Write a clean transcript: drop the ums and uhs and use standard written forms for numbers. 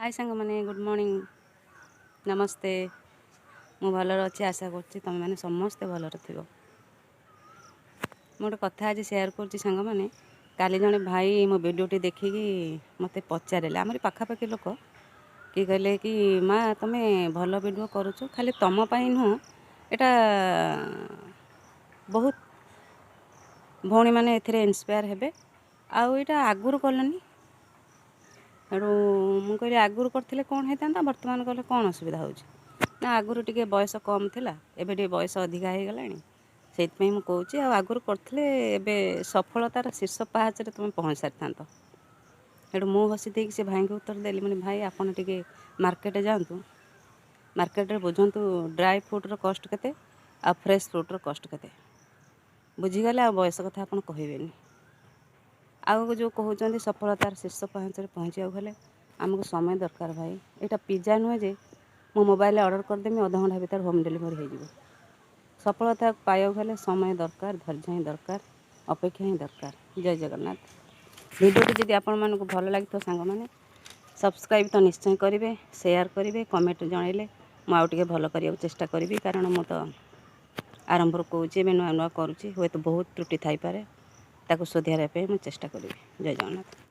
हाय सांग मैंने good morning नमस्ते मु भलर अच्छी आशा करछि तुम मैंने समस्ते भलर थी गोटे कथा आज सेयार कर सांग मैंने काली जड़े भाई मो भिडियोटी देखिकी मत पचारे आमरी पाखापाखि लोक कि कहले कि माँ तुम्हें भल भिडियो करुच खाली तुम नुह बहुत भौणी मैंने इन्स्पायर हेबे आउ यहाँ आगुरी कलनी हेटू मु कहली आगुरी करथिले कौन होता बर्तमान कले कौन असुविधा होउछि ना आगुरी टिके बयस कम थिला एबे टिके बयस अधिका हो गलानी सेइतपई मु कहूछि आ आगुरी करथिले एबे सफलतार शीर्ष पाहाच रे तुम पहुँच सारिथांत हेटू मु हसी देकी से भाई को उत्तर देली माने भाई आपन टिके मार्केट जांतु मार्केट रे बुझंतु ड्राई फ्रूट रो कॉस्ट केते आ फ्रेश फ्रूट रो कॉस्ट केते बुझीगले आ बयस कथा आपन कहिबेनी आगे जो कहते सफलतार शीर्ष पाहाच पहुँचा गले आमको समय दरकार भाई यहाँ पिज्जा नुहे जे मो मोबाइल ऑर्डर करदेमी अध घंटा भर होम डिलीवरी हो सफलता पाइबा गले समय दरकार धैर्य ही दरकार अपेक्षा ही दरकार। जय जगन्नाथ। भिडियोटी जदि आपण मानक भल लगी सांग मैंने सब्सक्राइब तो निश्चय करेंगे शेयर करेंगे कमेंट जनइले मुझे भल करने चेष्टा करी कारण मु तो आरंभ कौचे नुआ नुआ करुँची हे तो बहुत त्रुटि थाईपे ताको सुधारे पे मैं चेष्टा करी। जय जगन्नाथ।